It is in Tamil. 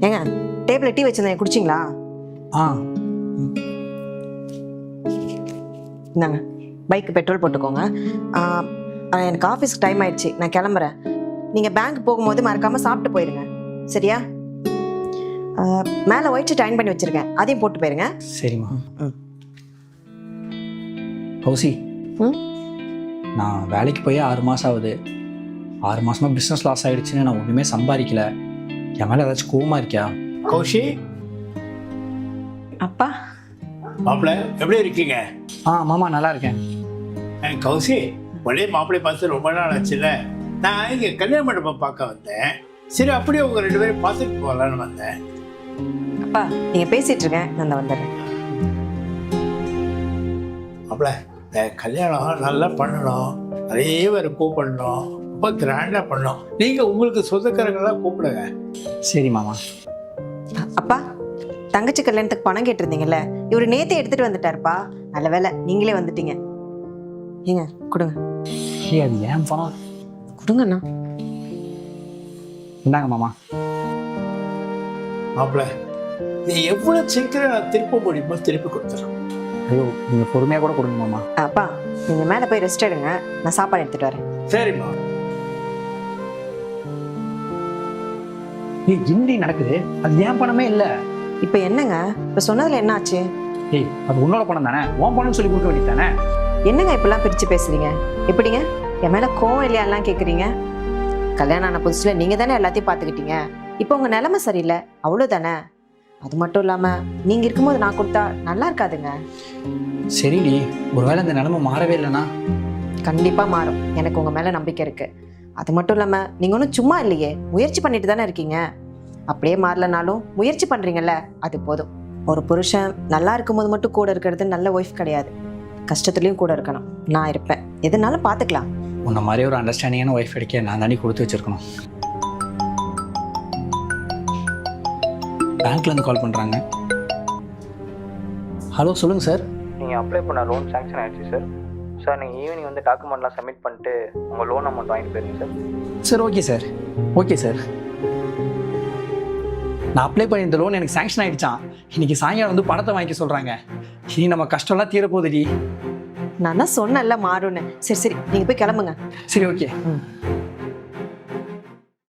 ஏங்க டேபிள் டீ வச்சிருந்தேன், குடிச்சிங்களா? இந்தாங்க, பைக்கு பெட்ரோல் போட்டுக்கோங்க. எனக்கு ஆஃபீஸ்க்கு டைம் ஆயிடுச்சு, நான் கிளம்புறேன். நீங்கள் பேங்க் போகும்போது மறக்காமல் சாப்பிட்டு போயிருங்க, சரியா? மேலே ஒயிட் ஷீட் அயர்ன் பண்ணி வச்சுருக்கேன், அதையும் போட்டு போயிருங்க. சரிம்மா. கௌசி, நான் வேலைக்கு போய் 6 மாதம் ஆகுது. 6 மாதமாக பிஸ்னஸ் லாஸ் ஆகிடுச்சுன்னு நான் ஒன்றுமே சம்பாதிக்கல. என் மேலே ஏதாச்சும் கோவமாக இருக்கியா? கௌஷி, அப்பா மாப்பிள்ள எப்படி இருக்கீங்க? மாமா நல்லா இருக்கேன். கௌசி, ஒரே மாப்பிள்ளை பார்த்து ரொம்ப நாள் ஆச்சுல்ல. நான் இங்கே கல்யாண மண்டபம் பார்க்க வந்தேன். சரி, அப்படியே உங்கள் 2 பேரும் பார்த்துட்டு போகலான்னு வந்தேன். அப்பா நீங்கள் பேசிகிட்டு இருக்கேன், நான் வந்துடுறேன். மாப்பிள்ள, இந்த கல்யாணம் நல்லா பண்ணணும், நிறைய பேர் கூப்பிடணும், ரொம்ப கிராண்டாக பண்ணணும். நீங்கள் உங்களுக்கு சொந்தக்காரங்களாம் கூப்பிடுங்க. சரி மாமா. அப்பா, தங்கச்சி கல்யாணத்துக்கு பணம் கேட்டிருந்தீங்கல்ல, இவர் நேத்தே எடுத்துட்டு வந்துட்டாருப்பா. நல்ல வேலை நீங்களே வந்துட்டீங்க. ஏங்க கொடுங்க. அது ஏன் பணம்? கொடுங்கண்ணா. இந்தாங்க மாமா. மாப்பிள்ள, நீ எவ்வளோ சீக்கிரம் நான் திருப்ப முடியுமோ திருப்பி கொடுத்துறேன். ஐயோ, நீங்கள் பொறுமையாக கூட கொடுங்க மாமா. அப்பா நீங்கள் மேலே போய் ரெஸ்ட் எடுங்க, நான் சாப்பாடு எடுத்துகிட்டு வரேன். சரிம்மா. என்னடி நடக்குது? அது ஏன் பணமே இல்லை. இப்போ என்னங்க, இப்போ சொன்னதில் என்ன ஆச்சு? அது உன்னோட பணம் தானே, உன் பணம்னு சொல்லி கொடுக்க வேண்டியது தானே. என்னங்க இப்பெல்லாம் பிரித்து பேசுறீங்க? எப்படிங்க என் மேலே கோவம் இல்லையாலாம் கேட்குறீங்க? கல்யாணம் ஆன புதுசில் நீங்கள் தானே எல்லாத்தையும் பார்த்துக்கிட்டீங்க. இப்போ உங்கள் நிலைமை சரியில்லை, அவ்வளோதானே. அது மட்டும் இல்லாமல் நீங்கள் இருக்கும்போது நான் கொடுத்தா நல்லா இருக்காதுங்க. சரிடி, ஒருவேளை இந்த நிலைமை மாறவே இல்லைன்னா? கண்டிப்பாக மாறும், எனக்கு உங்கள் மேலே நம்பிக்கை இருக்குது. அது மட்டும் இல்லாமல் நீங்கள் ஒன்றும் சும்மா இல்லையே, முயற்சி பண்ணிட்டு தானே இருக்கீங்க. அப்படியே மாறலனாலும் முயற்சி பண்ணுறீங்கல்ல, அது போதும். ஒரு புருஷன் நல்லா இருக்கும்போது மட்டும் கூட இருக்கிறது நல்ல ஒய்ஃப் கிடையாது, கஷ்டத்துலேயும் கூட இருக்கணும். நான் இருப்பேன், எதுனாலும் பார்த்துக்கலாம். உன்ன மாதிரி ஒரு அண்டர்ஸ்டாண்டிங்கான ஒய்ஃப் கிடைக்க நான் தாண்டி கொடுத்து வச்சிருக்கணும். பேங்க்லேருந்து கால் பண்ணுறாங்க. ஹலோ, சொல்லுங்கள் சார். நீங்கள் அப்ளை பண்ண லோன் சாங்ஷன் ஆகிடுச்சு சார். சார் நீங்கள் ஈவினிங் வந்து டாக்குமெண்ட்லாம் சப்மிட் பண்ணிட்டு உங்கள் லோன் அமௌண்ட் வாங்கிட்டு போயிருங்க sir. Sir okay sir, okay sir. நான் அப்ளை பண்ணி இந்த லோன் எனக்கு சாங்ஷன் ஆகிடுச்சான். இன்றைக்கி சாயங்காலம் வந்து பணத்தை வாங்கிக்க சொல்கிறாங்க. இனி நம்ம கஷ்டம்லாம் தீரப்போகுதுடி. நான் தான் சொன்னேன்ல மாறும்னு. சரி சரி, நீங்கள் போய் கிளம்புங்க. சரி ஓகே.